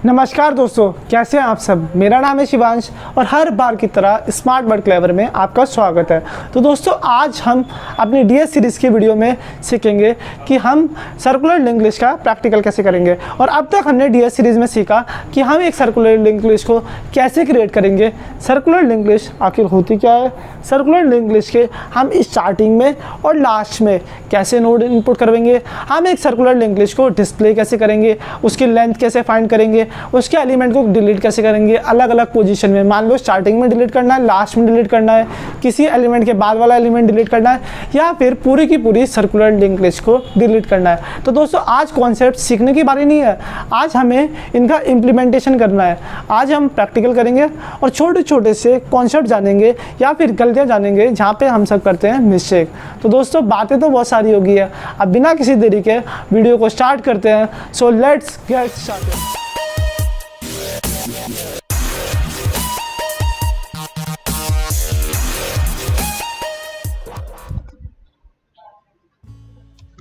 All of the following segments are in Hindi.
नमस्कार दोस्तों, कैसे हैं आप सब। मेरा नाम है शिवांश और हर बार की तरह स्मार्ट वर्ड क्लेवर में आपका स्वागत है। तो दोस्तों, आज हम अपनी डीएस सीरीज़ की वीडियो में सीखेंगे कि हम सर्कुलर लिंक लिस्ट का प्रैक्टिकल कैसे करेंगे। और अब तक हमने डीएस सीरीज़ में सीखा कि हम एक सर्कुलर लिंक लिस्ट को कैसे क्रिएट करेंगे। सर्कुलर लिंक लिस्ट आखिर होती क्या है, सर्कुलर लिंक लिस्ट के हम स्टार्टिंग में और लास्ट में कैसे नोड इनपुट करेंगे, हम एक सर्कुलर लिंक लिस्ट को डिस्प्ले कैसे करेंगे, उसकी लेंथ कैसे फाइंड करेंगे, उसके एलिमेंट को डिलीट कैसे करेंगे अलग अलग पोजीशन में। मान लो स्टार्टिंग में डिलीट करना है, लास्ट में डिलीट करना है, किसी एलिमेंट के बाद वाला एलिमेंट डिलीट करना है, या फिर पूरी की पूरी सर्कुलर लिंक लिस्ट को डिलीट करना है। तो दोस्तों, आज कॉन्सेप्ट सीखने की बारी नहीं है, आज हमें इनका इम्प्लीमेंटेशन करना है। आज हम प्रैक्टिकल करेंगे और छोटे छोटे से कॉन्सेप्ट जानेंगे या फिर गलतियाँ जानेंगे जहाँ पे हम सब करते हैं मिस्टेक। तो दोस्तों, बातें तो बहुत सारी होगी है, अब बिना किसी देरी के वीडियो को स्टार्ट करते हैं। So let's get started.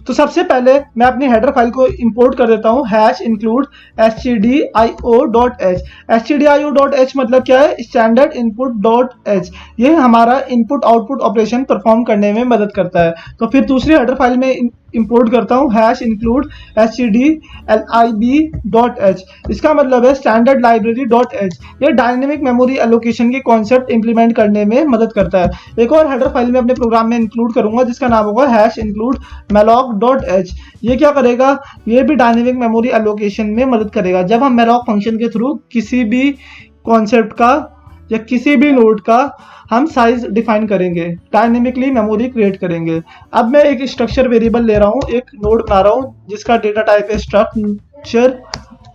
तो सबसे पहले मैं अपनी हेडर फाइल को इंपोर्ट कर देता हूँ #include stdio.h। stdio.h मतलब क्या है, स्टैंडर्ड इनपुट डॉट एच। ये हमारा इनपुट आउटपुट ऑपरेशन परफॉर्म करने में मदद करता है। तो फिर दूसरी हेडर फाइल में इंपोर्ट करता हूँ #include stdlib.h। इसका मतलब है स्टैंडर्ड लाइब्रेरी डॉट एच। ये डायनेमिक मेमोरी एलोकेशन के कॉन्सेप्ट इंप्लीमेंट करने में मदद करता है। एक और हेडर फाइल में अपने प्रोग्राम में इंक्लूड करूंगा जिसका नाम होगा #include malloc.h। ये क्या करेगा, ये भी डायनेमिक मेमोरी एलोकेशन में मदद करेगा। जब हम malloc फंक्शन के थ्रू किसी भी कॉन्सेप्ट का या किसी भी नोड का हम साइज डिफाइन करेंगे, डायनेमिकली मेमोरी क्रिएट करेंगे। अब मैं एक स्ट्रक्चर वेरिएबल ले रहा हूँ, एक नोड बना रहा हूँ जिसका डेटा टाइप है structure.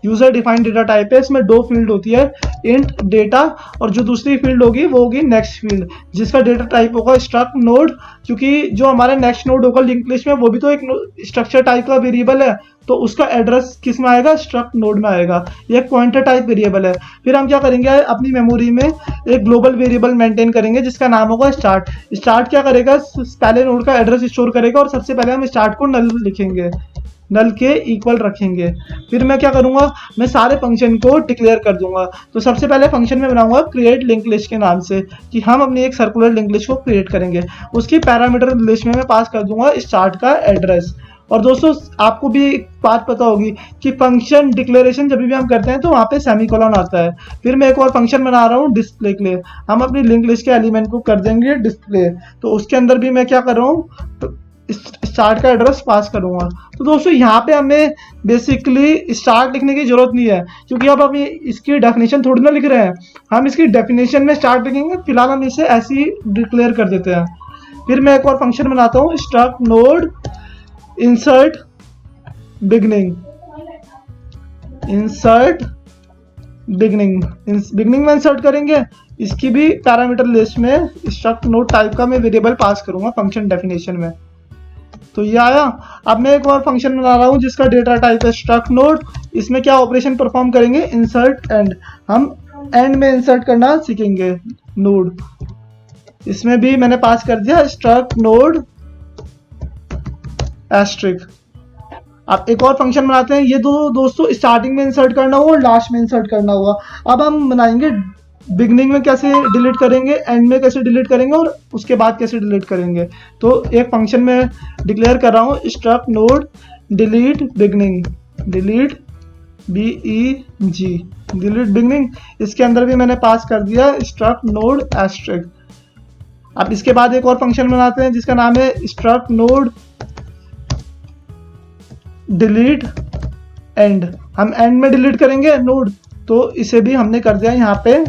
User defined data type है, इसमें दो फील्ड होती है, इंट डेटा, और जो दूसरी फील्ड होगी वो होगी नेक्स्ट फील्ड जिसका डेटा टाइप होगा स्ट्रक्ट नोड। क्योंकि जो हमारा नेक्स्ट नोड होगा लिंक लिस्ट में वो भी तो एक स्ट्रक्चर टाइप का वेरिएबल है, तो उसका एड्रेस किस में आएगा, स्ट्रक्ट नोड में आएगा। ये एक पॉइंटर टाइप वेरिएबल है। फिर हम क्या करेंगे, अपनी मेमोरी में एक ग्लोबल वेरिएबल मेंटेन करेंगे जिसका नाम होगा स्टार्ट। स्टार्ट क्या करेगा, पहले नोड का एड्रेस स्टोर करेगा और सबसे पहले हम स्टार्ट को नल लिखेंगे, नल के इक्वल रखेंगे। फिर मैं क्या करूंगा, मैं सारे फंक्शन को डिक्लेयर कर दूंगा। तो सबसे पहले फंक्शन में बनाऊंगा क्रिएट लिंक लिस्ट के नाम से कि हम अपनी एक सर्कुलर लिंक लिस्ट को क्रिएट करेंगे। उसकी पैरामीटर लिस्ट में मैं पास कर दूंगा स्टार्ट का एड्रेस। और दोस्तों, आपको भी एक बात पता होगी कि फंक्शन डिक्लेरेशन जब भी हम करते हैं तो वहाँ पे सेमीकोलन आता है। फिर मैं एक और फंक्शन बना रहा हूँ डिस्प्ले के लिए, हम अपनी लिंक लिस्ट के एलिमेंट को कर देंगे डिस्प्ले। तो उसके अंदर भी मैं क्या कर रहा हूँ, स्टार्ट का एड्रेस पास करूंगा। तो दोस्तों, यहाँ पे हमें बेसिकली स्टार्ट लिखने की जरूरत नहीं है क्योंकि अब हम इसकी डेफिनेशन थोड़ी ना लिख रहे हैं, हम इसकी डेफिनेशन में स्टार्ट लिखेंगे। फिलहाल हम इसे ऐसे ही डिक्लेयर कर देते हैं। फिर मैं एक और फंक्शन बनाता हूँ struct node insert beginning. Insert beginning में इंसर्ट करेंगे। इसकी भी पैरामीटर लिस्ट में स्ट्रक्ट नोड टाइप का मैं वेरिएबल पास करूंगा फंक्शन डेफिनेशन में। तो ये आया। अब मैं एक और फंक्शन बना रहा हूँ जिसका डेटा टाइप है स्ट्रक्ट नोड। इसमें क्या ऑपरेशन परफॉर्म करेंगे, इंसर्ट एंड। हम एंड में इंसर्ट करना सीखेंगे नोड। इसमें भी मैंने पास कर दिया स्ट्रक्ट नोड एस्ट्रिक। अब एक और फंक्शन बनाते हैं, ये दो दोस्तों स्टार्टिंग में इंसर्ट करना हुआ और लास्ट में इंसर्ट करना हुआ। अब हम बनाएंगे बिगनिंग में कैसे डिलीट करेंगे, एंड में कैसे डिलीट करेंगे और उसके बाद कैसे डिलीट करेंगे। तो एक फंक्शन में डिक्लेयर कर रहा हूँ struct node delete beginning, delete BEG, delete beginning. इसके अंदर भी मैंने पास कर दिया स्ट्रक्ट नोड एस्ट्रिक। अब इसके बाद एक और फंक्शन बनाते हैं जिसका नाम है स्ट्रक्ट नोड डिलीट एंड। हम एंड में डिलीट करेंगे नोड, तो इसे भी हमने कर दिया यहाँ पे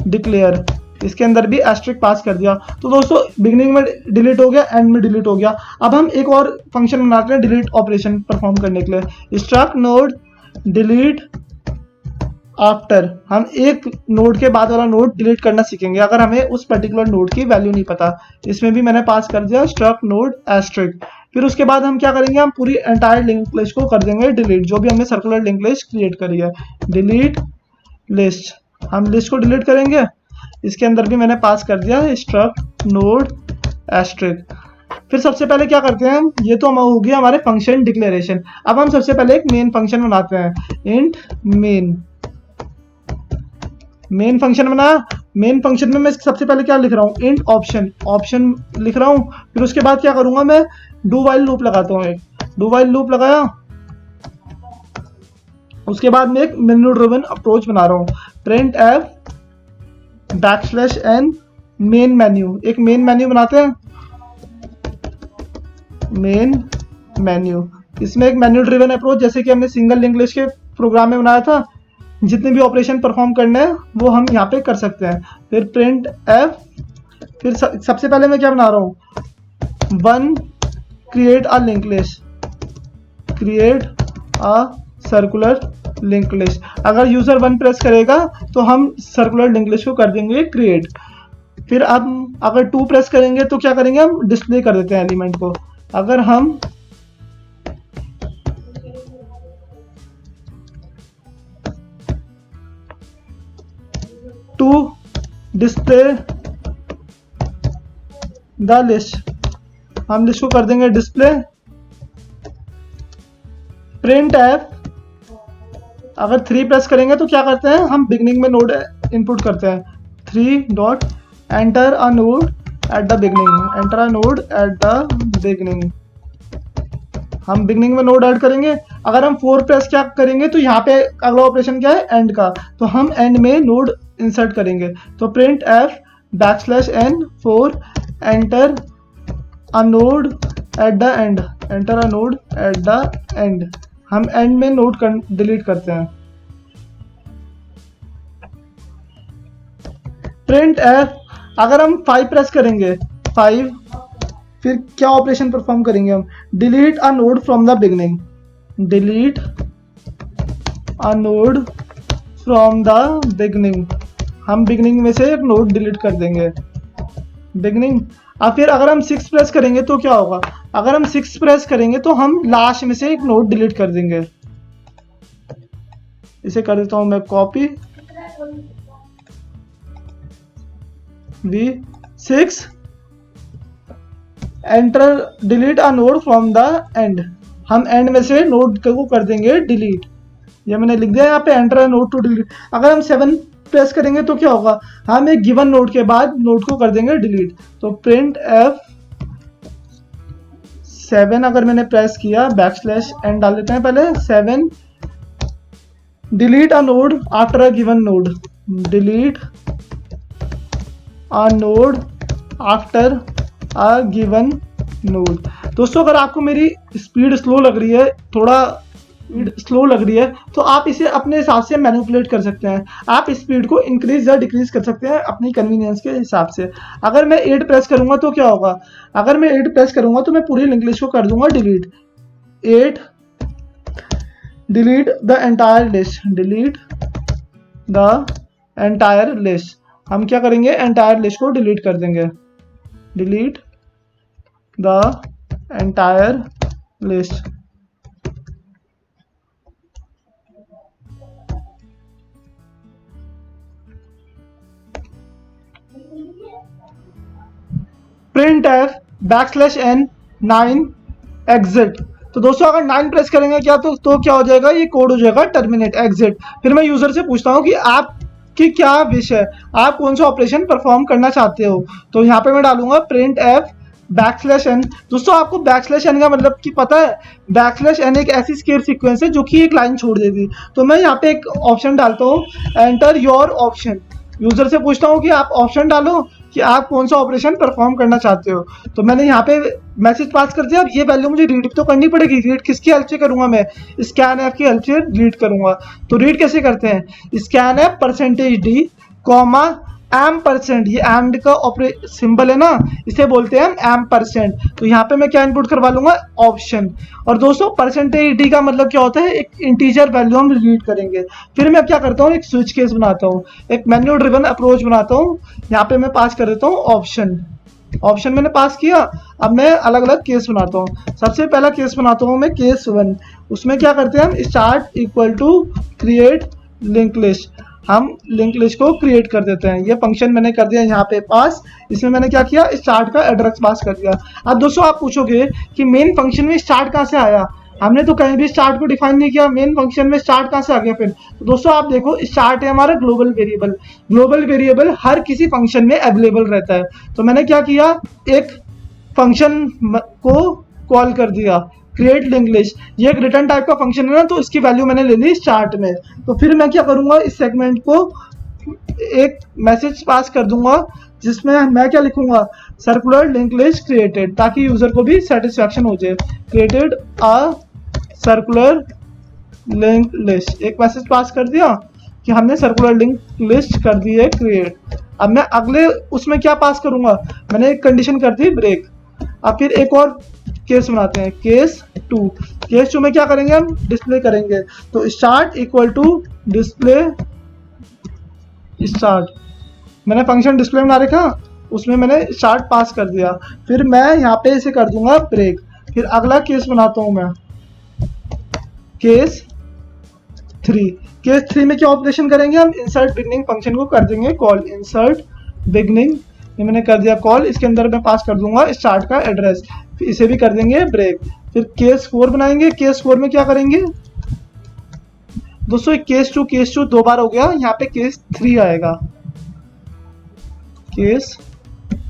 डिक्लेयर। इसके अंदर भी एस्ट्रिक पास कर दिया। तो दोस्तों, बिगिनिंग में डिलीट हो गया, एंड में डिलीट हो गया। अब हम एक और फंक्शन बनाते हैं डिलीट ऑपरेशन परफॉर्म करने के लिए स्ट्रक्ट नोड डिलीट आफ्टर। हम एक नोड के बाद वाला नोड डिलीट करना सीखेंगे अगर हमें उस पर्टिकुलर नोड की वैल्यू नहीं पता। इसमें भी मैंने पास कर दिया स्ट्रक्ट नोड एस्ट्रिक। फिर उसके बाद हम क्या करेंगे, हम पूरी एंटायर लिंक लिस्ट को कर देंगे डिलीट, जो भी हमने सर्कुलर लिंक लिस्ट क्रिएट करी है। डिलीट लिस्ट, हम लिस्ट को डिलीट करेंगे। इसके अंदर भी मैंने पास कर दिया स्ट्रक्ट नोड एस्ट्रिक। फिर सबसे पहले क्या करते हैं हम, ये तो हम हो गया हमारे फंक्शन डिक्लेरेशन। अब हम सबसे पहले एक मेन फंक्शन बनाते हैं इंट मेन। मेन फंक्शन बनाया। मेन फंक्शन में मैं सबसे पहले क्या लिख रहा हूँ, इंट ऑप्शन, ऑप्शन लिख रहा हूँ। फिर उसके बाद क्या करूंगा, मैं डू वाइल लूप लगाता हूँ, एक डू वाइल लूप लगाया। उसके बाद मैं एक मेन्यू ड्रिवन अप्रोच बना रहा हूँ, print f backslash n main menu, एक मेन मेन्यू बनाते हैं, मेन मेन्यू। इसमें एक मेन्यू ड्रिवन अप्रोच, जैसे कि हमने सिंगल लिंक लिस्ट के प्रोग्राम में बनाया था, जितने भी ऑपरेशन परफॉर्म करने हैं वो हम यहाँ पे कर सकते हैं। फिर प्रिंट एफ, फिर सबसे पहले मैं क्या बना रहा हूँ, one create a link list, create a circular link list. अगर यूजर वन प्रेस करेगा तो हम सर्कुलर लिंक लिस्ट को कर देंगे क्रिएट। फिर अब अगर टू प्रेस करेंगे तो क्या करेंगे, हम डिस्प्ले कर देते हैं एलिमेंट को। अगर हम टू डिस्प्ले द लिस्ट, हम लिस्ट को कर देंगे डिस्प्ले। प्रिंट एफ, अगर थ्री प्रेस करेंगे तो क्या करते हैं, हम बिगनिंग में नोड इनपुट करते हैं, three dot enter a node at the beginning, enter a node at the beginning, हम बिगनिंग में नोड ऐड करेंगे। अगर हम फोर प्रेस क्या करेंगे तो यहाँ पे अगला ऑपरेशन क्या है, एंड का, तो हम एंड में नोड इंसर्ट करेंगे। तो print f backslash n four enter a node at the end, enter a node at the end, हम एंड में नोड डिलीट करते हैं। प्रिंट एफ, अगर हम 5 प्रेस करेंगे, 5, फिर क्या ऑपरेशन परफॉर्म करेंगे हम, delete a node from the beginning, delete a node from the beginning, हम बिगनिंग में से एक नोड डिलीट कर देंगे, बिगनिंग। अब फिर अगर हम 6 प्रेस करेंगे तो क्या होगा, अगर हम 6 प्रेस करेंगे तो हम लास्ट में से एक नोड डिलीट कर देंगे। इसे कर देता हूं मैं copy, V6 enter delete a node from the end, हम एंड में से नोड को कर देंगे डिलीट। ये मैंने लिख दिया यहाँ पे, enter a node to delete. अगर हम 7 प्रेस करेंगे तो क्या होगा, हम एक गिवन नोड के बाद नोड को कर देंगे डिलीट। तो प्रिंट एफ 7, अगर मैंने प्रेस किया, बैकस्लैश एन डाल देते हैं पहले, 7 delete a node after a given node, delete a node after a given node. दोस्तों अगर आपको मेरी स्पीड स्लो लग रही है, थोड़ा स्लो लग रही है, तो आप इसे अपने हिसाब से मैनिपुलेट कर सकते हैं। आप स्पीड को इंक्रीज या डिक्रीज कर सकते हैं अपनी कन्वीनियंस के हिसाब से। अगर मैं 8 प्रेस करूंगा तो क्या होगा, अगर मैं 8 प्रेस करूंगा तो मैं पूरी लिंक लिस्ट को कर दूंगा delete, 8 delete the entire list, delete the entire list, हम क्या करेंगे, एंटायर लिस्ट को डिलीट कर देंगे, delete the entire list. Print f backslash n 9 exit. तो दोस्तों अगर 9 प्रेस करेंगे क्या, तो क्या हो जाएगा, ये कोड हो जाएगा टर्मिनेट एग्जिट। फिर मैं यूजर से पूछता हूँ कि आपकी क्या विश है, आप कौन सा ऑपरेशन परफॉर्म करना चाहते हो। तो यहाँ पे मैं डालूंगा प्रिंट एफ बैकस्लैश एन। दोस्तों आपको बैकस्लैश एन का मतलब कि पता है, बैकस्लैश एन एक ऐसी स्केप सीक्वेंस है जो कि एक लाइन छोड़ देती। तो मैं यहाँ पे एक ऑप्शन डालता हूँ, एंटर योर ऑप्शन। यूजर से पूछता हूँ कि आप ऑप्शन डालो कि आप कौन सा ऑपरेशन परफॉर्म करना चाहते हो। तो मैंने यहाँ पे मैसेज पास कर दिया। अब ये वैल्यू मुझे रीड तो करनी पड़ेगी। रीड किसकी हेल्प से करूंगा, मैं स्कैन एफ की हेल्प से रीड करूंगा। तो रीड कैसे करते हैं, स्कैन एफ %d कॉमा %, ये एम्ड का सिंबल है ना, इसे बोलते हैं हम %। तो यहाँ पे मैं क्या इनपुट करवा लूंगा, ऑप्शन। और दोस्तों %d का मतलब क्या होता है, एक इंटीजर वैल्यू हम रीड करेंगे। फिर मैं क्या करता हूँ, एक स्विच केस बनाता हूँ, एक मेन्यू ड्रिवन अप्रोच बनाता हूँ। यहाँ पे मैं पास कर देता हूँ ऑप्शन। ऑप्शन मैंने पास किया। अब मैं अलग अलग केस बनाता हूँ। सबसे पहला केस बनाता हूँ मैं केस 1। उसमें क्या करते हैं हम, start equal to create link list, हम लिंक लिस्ट को क्रिएट कर देते हैं। ये फंक्शन मैंने कर दिया यहाँ पे पास। इसमें मैंने क्या किया, स्टार्ट का एड्रेस पास कर दिया। अब दोस्तों आप पूछोगे कि मेन फंक्शन में स्टार्ट कहाँ से आया। हमने तो कहीं भी स्टार्ट को डिफाइन नहीं किया, मेन फंक्शन में स्टार्ट कहाँ से आ गया फिर। तो दोस्तों आप देखो स्टार्ट है हमारा ग्लोबल वेरिएबल, ग्लोबल वेरिएबल हर किसी फंक्शन में अवेलेबल रहता है। तो मैंने क्या किया, एक फंक्शन को कॉल कर दिया क्रिएट लिंक लिस्ट, ये एक रिटर्न टाइप का फंक्शन है ना, तो इसकी वैल्यू मैंने ले ली स्टार्ट में। तो फिर मैं क्या करूंगा, इस सेगमेंट को एक मैसेज पास कर दूंगा जिसमें मैं क्या लिखूंगा, सर्कुलर लिंक लिस्ट क्रिएटेड, ताकि यूजर को भी सेटिस्फैक्शन हो जाए। Created a circular link list, एक मैसेज पास कर दिया कि हमने सर्कुलर लिंक लिस्ट कर दी है क्रिएट। अब मैं अगले उसमें क्या पास करूंगा, मैंने एक कंडीशन कर दी ब्रेक। अब फिर एक और केस बनाते हैं, केस 2। केस 2 में क्या करेंगे, हम डिस्प्ले करेंगे। तो start equal to display start, मैंने फंक्शन डिस्प्ले बना रखा, उसमें मैंने स्टार्ट पास कर दिया। फिर मैं यहाँ पे इसे कर दूंगा ब्रेक। फिर अगला केस बनाता हूँ मैं, केस 3। केस 3 में क्या ऑपरेशन करेंगे हम, इंसर्ट बिगनिंग फंक्शन को कर देंगे कॉल, इंसर्ट बिगनिंग, ये मैंने कर दिया कॉल। इसके अंदर मैं पास कर दूंगा स्टार्ट का एड्रेस, इसे भी कर देंगे ब्रेक। फिर केस 4 बनाएंगे। केस 4 में क्या करेंगे दोस्तों, केस 2 दो बार हो गया, यहाँ पे केस 3 आएगा, केस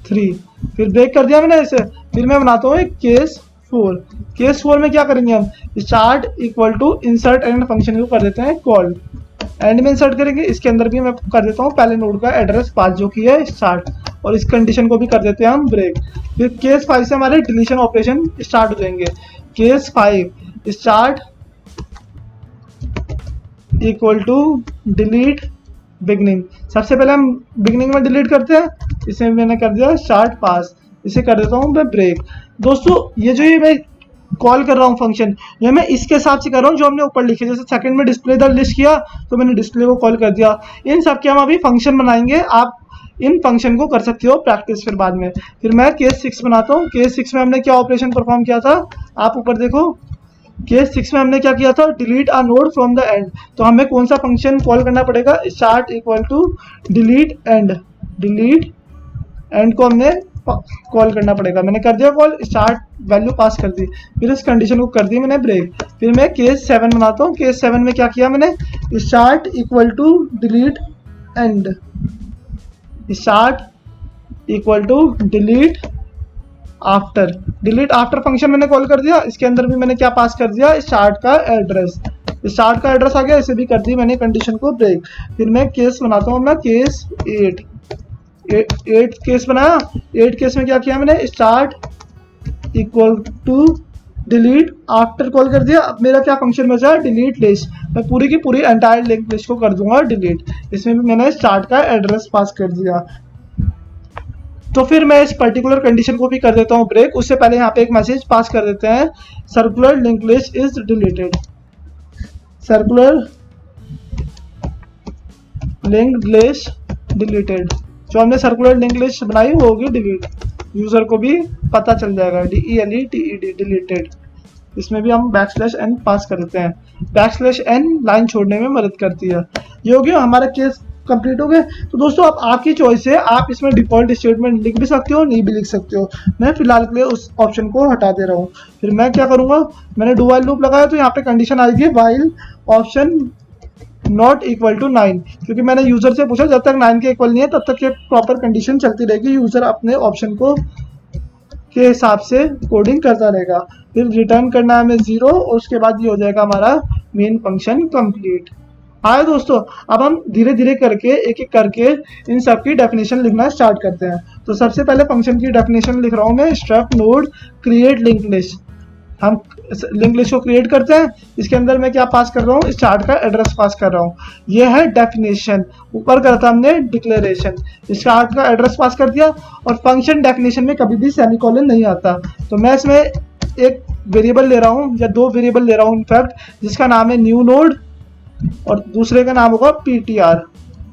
3। फिर ब्रेक कर दिया मैंने इसे। फिर मैं बनाता हूँ एक केस 4। केस 4 में क्या करेंगे हम, start equal to insert end function को कर देते हैं कॉल, एंड में इंसर्ट करेंगे। इसके अंदर भी मैं कर देता हूँ पहले नोड का एड्रेस पास जो कि है स्टार्ट, और इस कंडीशन को भी कर देते हैं हम ब्रेक। फिर केस 5 से हमारे डिलीशन ऑपरेशन स्टार्ट हो जाएंगे। Case 5 start equal to delete beginning, सबसे पहले हम बिगनिंग में डिलीट करते हैं, इसे मैंने कर दिया स्टार्ट पास, इसे कर देता हूँ मैं ब्रेक। दोस्तों ये जो ये मैं कॉल कर रहा हूँ फंक्शन, ये मैं इसके हिसाब से कर रहा हूँ जो हमने ऊपर लिखे। जैसे सेकंड में डिस्प्ले द लिस्ट किया तो मैंने डिस्प्ले को कॉल कर दिया। इन सब के हम अभी फंक्शन बनाएंगे, आप इन फंक्शन को कर सकते हो प्रैक्टिस फिर बाद में। फिर मैं केस 6 बनाता हूँ। केस 6 में हमने क्या ऑपरेशन परफॉर्म किया था, आप ऊपर देखो। केस 6 में हमने क्या किया था, delete a node from the end. तो हमें कौन सा फंक्शन कॉल करना पड़ेगा, start equal to delete end, delete end को हमने कॉल करना पड़ेगा। मैंने कर दिया कॉल, स्टार्ट वैल्यू पास कर दी, फिर इस कंडीशन को कर दी मैंने ब्रेक। फिर मैं केस 7 बनाता हूँ। केस 7 में क्या किया मैंने, start equal to delete end, start equal to delete after, delete after function मैंने कॉल कर दिया। इसके अंदर भी मैंने क्या पास कर दिया, स्टार्ट का एड्रेस, स्टार्ट का एड्रेस आ गया, इसे भी कर दी मैंने कंडीशन को ब्रेक। फिर मैं केस बनाता हूँ अपना केस 8 केस बनाया। 8 केस में क्या किया मैंने, start equal to delete after call कर दिया। अब मेरा क्या फंक्शन बचा, डिलीट लिस्ट, मैं पूरी की पूरी एंटायर लिंक लिस्ट को कर दूंगा डिलीट। इसमें भी मैंने स्टार्ट का एड्रेस पास कर दिया। तो फिर मैं इस पर्टिकुलर कंडीशन को भी कर देता हूँ ब्रेक। उससे पहले यहाँ पे एक मैसेज पास कर देते हैं, circular link list is deleted, circular link list deleted. जो हमने सर्कुलर लिंक लिस्ट बनाई वो होगी डिलीट, यूजर को भी पता चल जाएगा, DELETED डिलीटेड। इसमें भी हम बैकस्लैश n पास कर देते हैं, बैकस्लैश n लाइन छोड़ने में मदद करती है। ये हो गया हमारा केस कंप्लीट हो गए। तो दोस्तों अब आपकी चॉइस है, आप इसमें डिफॉल्ट स्टेटमेंट लिख भी सकते हो, नहीं भी लिख सकते हो। मैं फिलहाल के लिए उस ऑप्शन को हटा दे रहा हूँ। फिर मैं क्या करूँगा, मैंने डू वाइल लूप लगाया तो यहाँ पे कंडीशन आएगी while option not equal to 9, क्योंकि मैंने यूजर से पूछा जब तक 9 के इक्वल नहीं है तब तक ये प्रॉपर कंडीशन चलती रहेगी, यूजर अपने ऑप्शन को के हिसाब से कोडिंग करता रहेगा। फिर रिटर्न करना है हमें 0 और उसके बाद ये हो जाएगा हमारा मेन फंक्शन कंप्लीट। आए दोस्तों, अब हम धीरे धीरे करके एक एक करके इन सब की डेफिनेशन लिखना स्टार्ट करते हैं। तो सबसे पहले फंक्शन की डेफिनेशन लिख रहा हूँ मैं, struct node create link list. हम लिंक लिस्ट को क्रिएट करते हैं, इसके अंदर मैं क्या पास कर रहा हूँ, स्टार्ट का एड्रेस पास कर रहा हूँ। ये है डेफिनेशन। ऊपर करता हमने डिक्लेरेशन, स्टार्ट का एड्रेस पास कर दिया। और फंक्शन डेफिनेशन में कभी भी सेमीकोलन नहीं आता, तो मैं इसमें एक वेरिएबल ले रहा हूँ या 2 वेरिएबल ले रहा हूँ इनफैक्ट, जिसका नाम है न्यू नोड और दूसरे का नाम होगा PTR।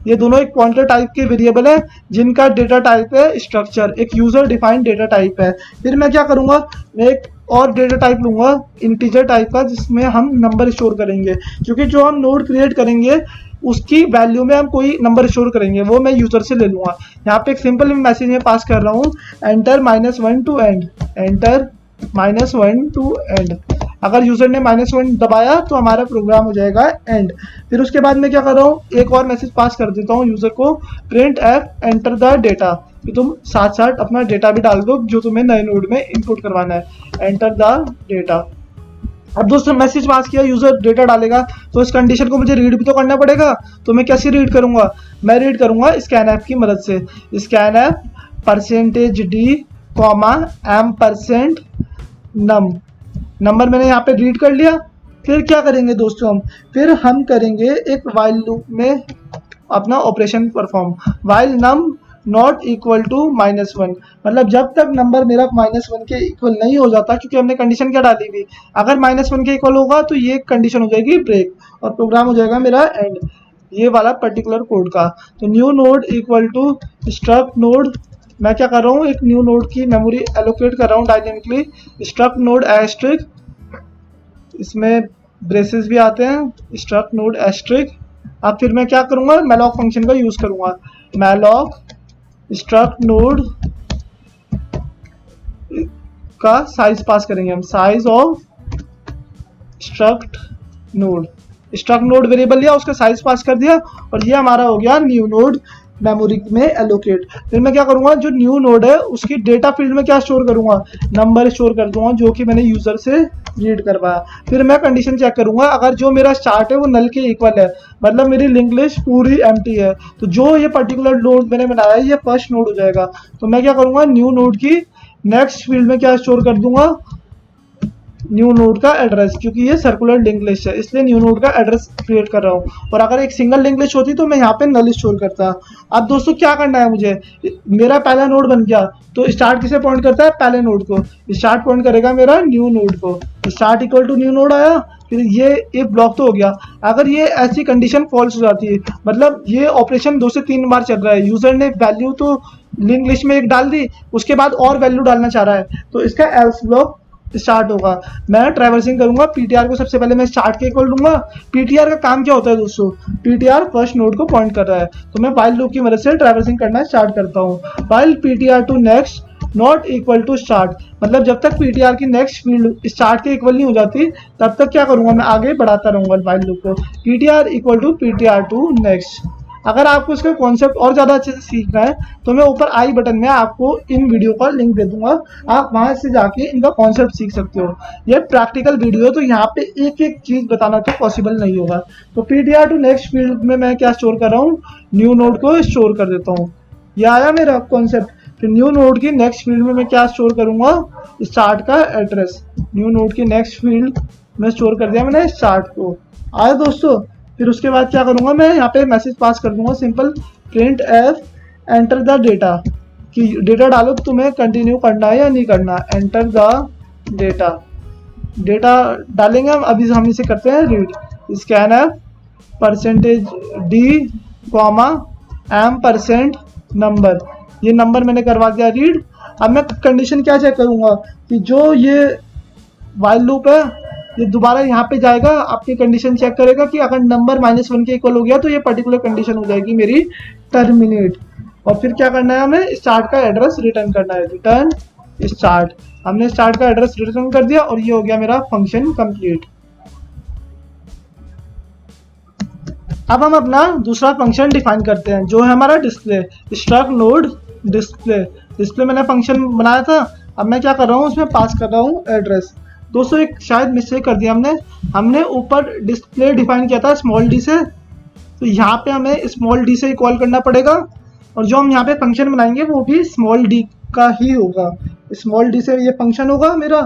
ये दोनों एक पॉइंटर टाइप के वेरिएबल है जिनका डेटा टाइप है स्ट्रक्चर, एक यूजर डिफाइंड डेटा टाइप है। फिर मैं क्या करूंगा, मैं एक और डेटा टाइप लूंगा इंटीजर टाइप का, जिसमें हम नंबर स्टोर करेंगे, क्योंकि जो हम नोड क्रिएट करेंगे उसकी वैल्यू में हम कोई नंबर स्टोर करेंगे, वो मैं यूजर से ले लूंगा। यहाँ पे एक सिंपल मैसेज में पास कर रहा हूँ, enter -1 to end, enter -1 to end. अगर यूजर ने -1 दबाया तो हमारा प्रोग्राम हो जाएगा एंड। फिर उसके बाद मैं क्या कर रहा हूँ, एक और मैसेज पास कर देता हूँ यूजर को, print f enter the data, कि तुम साथ साथ अपना डेटा भी डाल दो जो तुम्हें नए नोड में इनपुट करवाना है, एंटर द डेटा। अब दोस्तों मैसेज पास किया, यूजर डेटा डालेगा तो इस कंडीशन को मुझे रीड भी तो करना पड़ेगा। तो मैं कैसे रीड करूंगा, मैं रीड करूंगा स्कैन ऐप की मदद से। स्कैन ऐप %d, m% नम, नंबर मैंने यहाँ पे रीड कर लिया। फिर क्या करेंगे दोस्तों, फिर हम करेंगे एक वाइल लूप में अपना operation perform. While num not equal to -1, मतलब जब तक नंबर मेरा -1 के इक्वल नहीं हो जाता, क्योंकि हमने कंडीशन क्या डाली हुई, अगर -1 के इक्वल होगा तो ये कंडीशन हो जाएगी ब्रेक और प्रोग्राम हो जाएगा मेरा एंड, ये वाला पर्टिकुलर कोड का। तो new node equal to struct node, मैं क्या कर रहा हूँ, एक न्यू नोड की मेमोरी एलोकेट कर रहा हूँ डायनेमिकली, स्ट्रक्ट नोड एस्ट्रिक, इसमें ब्रेसेस भी आते हैं, स्ट्रक्ट नोड एस्ट्रिक। अब फिर मैं क्या करूँगा, मैलॉक फंक्शन का यूज़ करूँगा, मैलॉक स्ट्रक्ट नोड का साइज पास करेंगे हम, size of struct node. Struct node variable लिया, उसका साइज पास कर दिया और ये हमारा हो गया न्यू नोड मेमोरी में एलोकेट। फिर मैं क्या करूंगा, जो न्यू नोड है उसकी डेटा फील्ड में क्या स्टोर करूंगा, नंबर स्टोर कर दूंगा जो कि मैंने यूजर से रीड करवाया। फिर मैं कंडीशन चेक करूंगा, अगर जो मेरा स्टार्ट है वो नल के इक्वल है, मतलब मेरी लिंक लिस्ट पूरी एम्प्टी है, तो जो ये पर्टिकुलर नोड मैंने बनाया है ये फर्स्ट नोड हो जाएगा। तो मैं क्या करूंगा, न्यू नोड की नेक्स्ट फील्ड में क्या स्टोर कर दूंगा, न्यू नोड का एड्रेस, क्योंकि ये सर्कुलर लिंक लिस्ट है इसलिए न्यू नोड का एड्रेस क्रिएट कर रहा हूँ। और अगर एक सिंगल लिंक लिस्ट होती तो मैं यहाँ पे नल स्टोर करता। अब दोस्तों क्या करना है मुझे, मेरा पहला नोड बन गया तो स्टार्ट किसे पॉइंट करता है, पहले नोड को, स्टार्ट पॉइंट करेगा मेरा न्यू नोड को, start equal to new node आया। फिर ये एक ब्लॉक तो हो गया, अगर ये ऐसी कंडीशन फॉल्स हो जाती है, मतलब ये ऑपरेशन 2 से 3 बार चल रहा है, यूजर ने वैल्यू तो लिंक लिस्ट में एक डाल दी, उसके बाद और वैल्यू डालना चाह रहा है, तो इसका एल्स ब्लॉक स्टार्ट होगा। मैं ट्रैवर्सिंग करूंगा, पीटीआर को सबसे पहले मैं स्टार्ट के इक्वल दूंगा। पीटीआर का काम क्या होता है दोस्तों, पीटीआर फर्स्ट नोड को पॉइंट कर रहा है, तो मैं व्हाइल लूप की मदद से ट्रैवर्सिंग करना स्टार्ट करता हूँ। While PTR to next not equal to start, मतलब जब तक पीटीआर की नेक्स्ट फील्ड स्टार्ट के इक्वल नहीं हो जाती तब तक क्या करूंगा, मैं आगे बढ़ाता रहूंगा व्हाइल लूप को, PTR equal to PTR to next. अगर आपको इसका कॉन्सेप्ट और ज़्यादा अच्छे से सीखना है तो मैं ऊपर आई बटन में आपको इन वीडियो का लिंक दे दूंगा, आप वहां से जाके इनका कॉन्सेप्ट सीख सकते हो। ये प्रैक्टिकल वीडियो है तो यहाँ पे एक एक चीज़ बताना तो पॉसिबल नहीं होगा। तो पीटीआर टू नेक्स्ट फील्ड में मैं क्या स्टोर कर रहा हूँ, न्यू नोड को स्टोर कर देता हूँ। ये आया मेरा कॉन्सेप्ट। फिर न्यू नोड की नेक्स्ट फील्ड में मैं क्या स्टोर करूँगा, स्टार्ट का एड्रेस। न्यू नोड की नेक्स्ट फील्ड में स्टोर कर दिया मैंने स्टार्ट को, आया दोस्तों। फिर उसके बाद क्या करूंगा, मैं यहाँ पे मैसेज पास कर दूंगा simple, print f enter the data, कि डेटा डालो तो तुम्हें कंटिन्यू करना है या नहीं करना, एंटर द डेटा। डेटा डालेंगे हम, अभी हम इसे करते हैं read, scan F %d, m% number, ये नंबर मैंने करवा दिया रीड। अब मैं कंडीशन क्या चेक करूंगा कि जो ये वाइल लूप है ये दोबारा यहाँ पे जाएगा, आपकी कंडीशन चेक करेगा कि अगर नंबर -1 के इक्वल हो गया तो ये पर्टिकुलर कंडीशन हो जाएगी मेरी टर्मिनेट। और फिर क्या करना है, हमें स्टार्ट का एड्रेस रिटर्न करना है, रिटर्न स्टार्ट। हमने स्टार्ट का एड्रेस रिटर्न कर दिया और ये हो गया मेरा फंक्शन कंप्लीट। अब हम अपना दूसरा फंक्शन डिफाइन करते हैं जो है हमारा display, struct node display. Display मैंने फंक्शन बनाया था, अब मैं क्या कर रहा हूँ उसमें पास कर रहा हूँ एड्रेस। दोस्तों एक शायद मिस्टेक कर दिया हमने ऊपर डिस्प्ले डिफाइन किया था स्मॉल डी से, तो यहाँ पे हमें स्मॉल डी से कॉल करना पड़ेगा और जो हम यहाँ पे फंक्शन बनाएंगे वो भी स्मॉल डी का ही होगा, स्मॉल डी से ये फंक्शन होगा मेरा।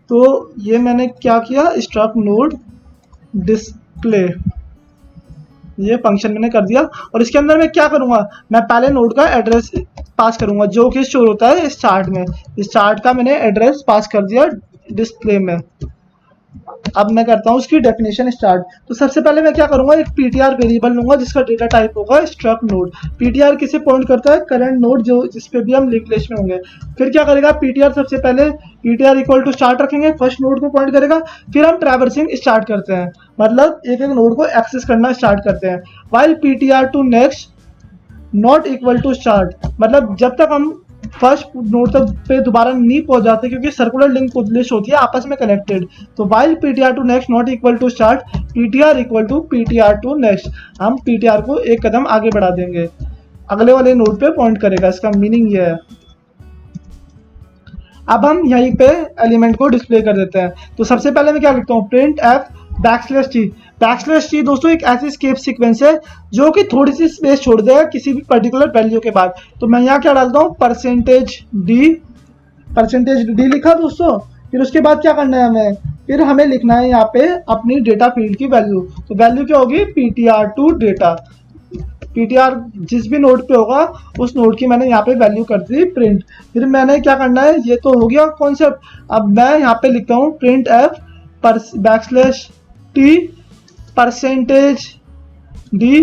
तो ये मैंने क्या किया, स्ट्रक्ट नोड डिस्प्ले, ये फंक्शन मैंने कर दिया। और इसके अंदर मैं क्या करूंगा, मैं पहले नोड का एड्रेस पास करूंगा जो कि स्टोर होता है स्टार्ट में, स्टार्ट का मैंने एड्रेस पास कर दिया डिस्प्ले में। अब मैं करता हूँ उसकी डेफिनेशन स्टार्ट। तो सबसे पहले मैं क्या करूंगा, एक पीटीआर वेरिएबल लूंगा जिसका डेटा टाइप होगा स्ट्रक्ट नोड। पीटीआर किसे पॉइंट करता है, करंट नोड जो जिसपे भी हम लिंक लिस्ट में होंगे। फिर क्या करेगा पीटीआर, सबसे पहले पीटीआर इक्वल टू स्टार्ट रखेंगे, फर्स्ट नोड को पॉइंट करेगा। फिर हम ट्रैवर्सिंग स्टार्ट करते हैं, मतलब एक एक नोड को एक्सेस करना स्टार्ट करते हैं। While PTR to next not equal to start, मतलब जब तक हम फर्स्ट नोड तक पे दोबारा नहीं पहुंच जाते क्योंकि सर्कुलर लिंक लिस्ट होती है आपस में कनेक्टेड। तो while PTR to next not equal to start, PTR equal to PTR to next, हम पीटीआर को एक कदम आगे बढ़ा देंगे, अगले वाले नोड पे पॉइंट करेगा। इसका मीनिंग ये है। अब हम यहीं पे एलिमेंट को डिस्प्ले कर देते हैं। तो सबसे पहले मैं क्या लिखता हूँ, print f backslash T. Backslash T दोस्तों एक ऐसी स्केप सीक्वेंस है जो कि थोड़ी सी स्पेस छोड़ देगा किसी भी पर्टिकुलर वैल्यू के बाद। तो मैं यहाँ क्या डालता हूँ, परसेंटेज डी लिखा दोस्तों। फिर उसके बाद क्या करना है हमें, फिर हमें लिखना है यहाँ पे अपनी डेटा फील्ड की वैल्यू। तो वैल्यू क्या होगी, पीटीआर टू डेटा। पीटीआर जिस भी नोड पे होगा उस नोड की मैंने यहाँ पे वैल्यू कर दी प्रिंट। फिर मैंने क्या करना है, ये तो हो गया कॉन्सेप्ट। अब मैं यहाँ पे लिखता हूँ print f backslash t percentage D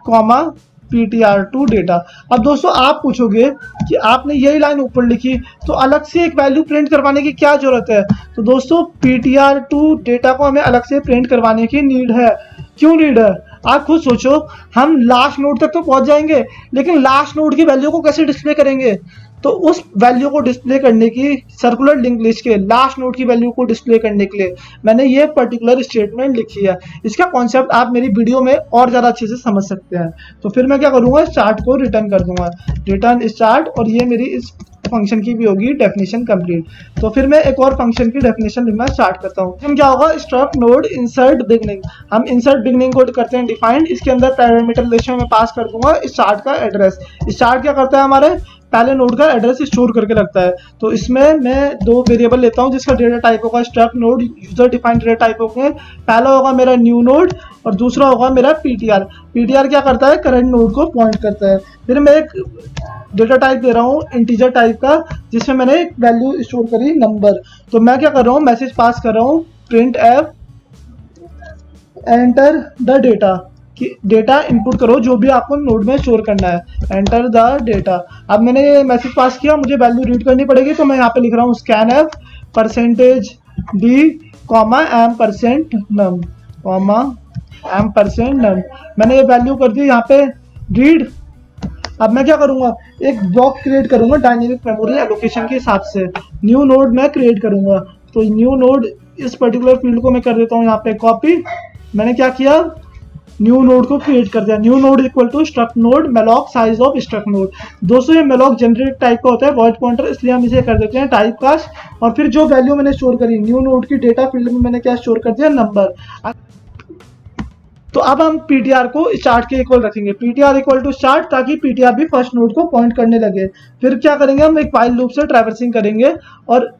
comma PTR to data. अब दोस्तों आप पूछोगे कि आपने यही लाइन ऊपर लिखी तो अलग से एक वैल्यू प्रिंट करवाने की क्या जरूरत है। तो दोस्तों पीटीआर टू डेटा को हमें अलग से प्रिंट करवाने की नीड है। क्यों नीड है, आप खुद सोचो। हम लास्ट नोड तक तो पहुंच जाएंगे लेकिन लास्ट नोड की वैल्यू को कैसे डिस्प्ले करेंगे। तो उस वैल्यू को डिस्प्ले करने की, सर्कुलर लिंक लिस्ट के लास्ट नोड की वैल्यू को डिस्प्ले करने के लिए मैंने ये पर्टिकुलर स्टेटमेंट लिखी है। इसका कॉन्सेप्ट आप मेरी वीडियो में और ज़्यादा अच्छे से समझ सकते हैं। तो फिर मैं क्या करूँगा, स्टार्ट को रिटर्न कर दूंगा, रिटर्न स्टार्ट, और ये मेरी इस फंक्शन की भी होगी डेफिनेशन कंप्लीट। तो फिर मैं एक और फंक्शन की डेफिनेशन लिखना स्टार्ट करता हूँ। हम क्या होगा, स्ट्रक्ट नोड इंसर्ट बिगनिंग। हम इंसर्ट बिगनिंग को करते हैं डिफाइंड। इसके अंदर पैरामीटर लिस्ट में मैं पास कर दूंगा स्टार्ट का एड्रेस। स्टार्ट क्या करता है, हमारे पहले नोड का एड्रेस स्टोर करके रखता है। तो इसमें मैं दो वेरिएबल लेता हूँ जिसका डेटा टाइप होगा struct node user defined data type होंगे। पहला होगा मेरा न्यू नोड और दूसरा होगा मेरा पीटीआर। पीटीआर क्या करता है, करंट नोड को पॉइंट करता है। फिर मैं एक डेटा टाइप दे रहा हूँ इंटीजर टाइप का जिसमें मैंने एक वैल्यू स्टोर करी नंबर। तो मैं क्या कर रहा हूँ, मैसेज पास कर रहा हूँ print f enter the data, कि डेटा इनपुट करो जो भी आपको नोड में स्टोर करना है, एंटर द डेटा। अब मैंने ये मैसेज पास किया, मुझे वैल्यू रीड करनी पड़ेगी। तो मैं यहाँ पे लिख रहा हूँ scan F percentage D comma M percent num comma M percent num. मैंने ये वैल्यू कर दी यहाँ पे रीड। अब मैं क्या करूंगा, एक ब्लॉक क्रिएट करूंगा डायनेमिक मेमोरी एलोकेशन के हिसाब से। न्यू नोड मैं क्रिएट करूंगा। तो न्यू नोड इस पर्टिकुलर फील्ड को मैं कर देता हूँ यहाँ पे कॉपी। मैंने क्या किया, न्यू नोड को क्रिएट कर दिया। New node equal to struct node malloc size of struct node. दोस्तों ये मेलॉक जनरेट टाइप का होता है, वॉइड पॉइंटर, इसलिए हम इसे कर देते हैं टाइप कास्ट। और फिर जो वैल्यू मैंने स्टोर करी न्यू नोड की डेटा फील्ड में मैंने क्या स्टोर कर दिया, नंबर। तो अब हम पीटीआर को स्टार्ट के इक्वल रखेंगे, पीटीआर इक्वल टू स्टार्ट, ताकि पीटीआर भी फर्स्ट नोड को पॉइंट करने लगे। फिर क्या करेंगे, हम एक वाइल लूप से ट्रैवर्सिंग करेंगे और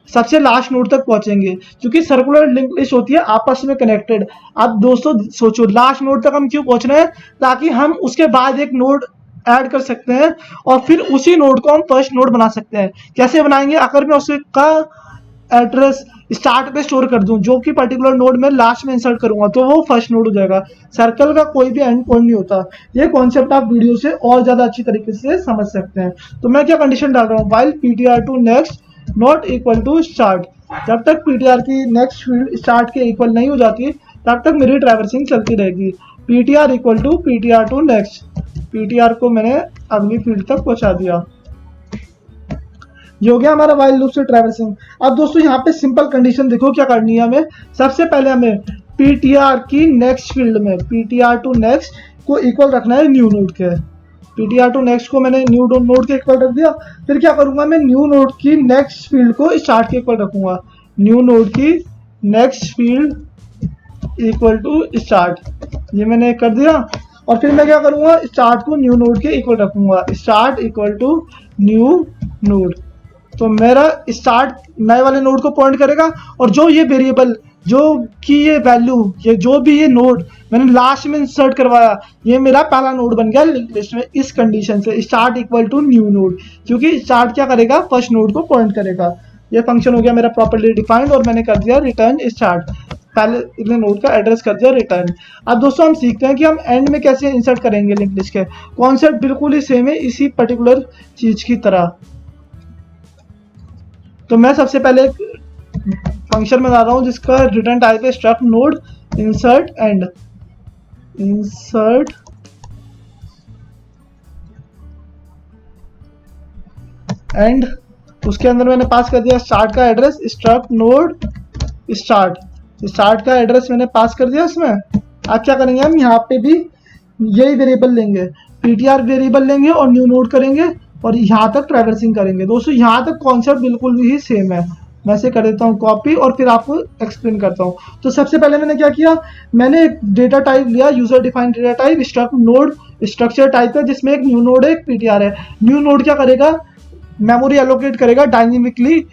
सबसे लास्ट नोड तक पहुंचेंगे। क्योंकि सर्कुलर लिंक लिस्ट होती है आपस में कनेक्टेड। अब दोस्तों सोचो लास्ट नोड तक हम क्यों पहुंच रहे हैं, ताकि हम उसके बाद एक नोड ऐड कर सकते हैं और फिर उसी नोड को हम फर्स्ट नोड बना सकते हैं। कैसे बनाएंगे, अगर मैं उसका एड्रेस स्टार्ट पे स्टोर कर दूं, जो कि पर्टिकुलर नोड में लास्ट में इंसर्ट करूंगा, तो वो फर्स्ट नोड हो जाएगा। सर्कल का कोई भी एंड पॉइंट नहीं होता। ये कॉन्सेप्ट आप वीडियो से और ज्यादा अच्छी तरीके से समझ सकते हैं। तो मैं क्या कंडीशन डाल रहा हूँ, while PTR to next not equal to start. जब तक पीटीआर की नेक्स्ट फील्ड स्टार्ट के इक्वल नहीं हो जाती तब तक मेरी ट्रैवर्सिंग चलती रहेगी। PTR equal to PTR to next, PTR को मैंने अगली फील्ड तक पहुंचा दिया। ये हो गया हमारा वाइल लूप से ट्रैवर्सिंग। अब दोस्तों यहाँ पे सिंपल कंडीशन देखो क्या करनी है हमें। सबसे पहले हमें पीटीआर की नेक्स्ट फील्ड में पीटीआर टू नेक्स्ट को इक्वल रखना है न्यू नोड के। पीटीआर टू नेक्स्ट को मैंने न्यू नोड के इक्वल रख दिया। फिर क्या करूंगा, मैं न्यू नोड की नेक्स्ट फील्ड को स्टार्ट के इक्वल रखूंगा। न्यू नोड की next field equal to start, ये मैंने कर दिया। और फिर मैं क्या करूंगा, स्टार्ट को न्यू नोड के इक्वल रखूंगा, start equal to new node. तो मेरा स्टार्ट नए वाले नोड को पॉइंट करेगा और जो ये वेरिएबल, जो कि ये वैल्यू, ये जो भी ये नोड मैंने लास्ट में इंसर्ट करवाया, ये मेरा पहला नोड बन गया लिंक लिस्ट में। इस कंडीशन से start equal to new node, क्योंकि स्टार्ट क्या करेगा, फर्स्ट नोड को पॉइंट करेगा। ये फंक्शन हो गया मेरा प्रॉपर्ली डिफाइंड और मैंने कर दिया रिटर्न स्टार्ट, पहले इतने नोड का एड्रेस कर दिया रिटर्न। अब दोस्तों हम सीखते हैं कि हम एंड में कैसे इंसर्ट करेंगे लिंक लिस्ट के। कॉन्सेप्ट बिल्कुल ही सेम है इसी पर्टिकुलर चीज की तरह। तो मैं सबसे पहले एक फंक्शन बना रहा हूँ जिसका रिटर्न टाइप है struct node insert and. Insert and उसके अंदर मैंने पास कर दिया स्टार्ट का address, struct node start, start का एड्रेस मैंने पास कर दिया इसमें। अब क्या करेंगे हम यहाँ पे भी यही वेरिएबल लेंगे, पीटीआर वेरिएबल लेंगे और न्यू नोड करेंगे और यहाँ तक ट्रैवर्सिंग करेंगे। दोस्तों यहाँ तक कॉन्सेप्ट बिल्कुल ही सेम है। मैं से कर देता हूँ कॉपी और फिर आपको एक्सप्लेन करता हूँ। तो सबसे पहले मैंने क्या किया, मैंने एक डेटा टाइप लिया, user defined data type struct node structure type है, जिसमें एक न्यू नोड है एक पीटीआर है। न्यू नोड क्या करेगा, मेमोरी एलोकेट करेगा डायनेमिकली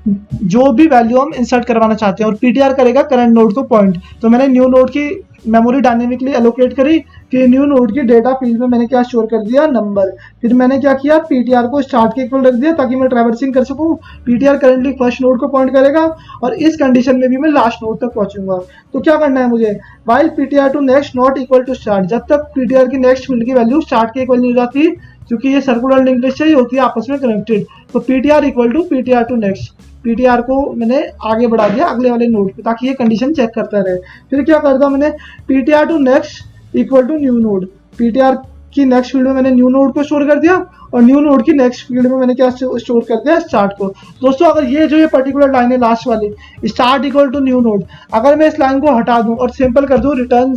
जो भी वैल्यू हम इंसर्ट करवाना चाहते हैं, और पीटीआर करेगा करंट नोड को पॉइंट। तो मैंने न्यू नोड की मेमोरी डायनेमिकली एलोकेट करी, फिर न्यू नोड की डेटा फील्ड में मैंने क्या स्टोर कर दिया, नंबर। फिर मैंने क्या किया, पीटीआर को स्टार्ट के इक्वल रख दिया ताकि मैं ट्रैवर्सिंग कर सकूं। पीटीआर करंटली फर्स्ट नोड को पॉइंट करेगा और इस कंडीशन में भी मैं लास्ट नोड तक पहुंचूंगा। तो क्या करना है मुझे, while PTR to next not equal to start, जब तक पीटीआर की नेक्स्ट फील्ड की वैल्यू स्टार्ट के इक्वल नहीं हो जाती, क्योंकि ये सर्कुलर लिंक लिस्ट है, ये होती है आपस में कनेक्टेड। तो PTR equal to PTR to next, PTR को मैंने आगे बढ़ा दिया अगले वाले नोड पे ताकि ये कंडीशन चेक करता रहे। फिर क्या करता मैंने, PTR to next equal to new node, PTR की नेक्स्ट फील्ड में मैंने न्यू नोड को स्टोर कर दिया और न्यू नोड की नेक्स्ट फील्ड में मैंने क्या स्टोर कर दिया, स्टार्ट को। दोस्तों अगर ये पर्टिकुलर लाइन है लास्ट वाली, start equal to new node, अगर मैं इस लाइन को हटा दूं और सिंपल कर दूं रिटर्न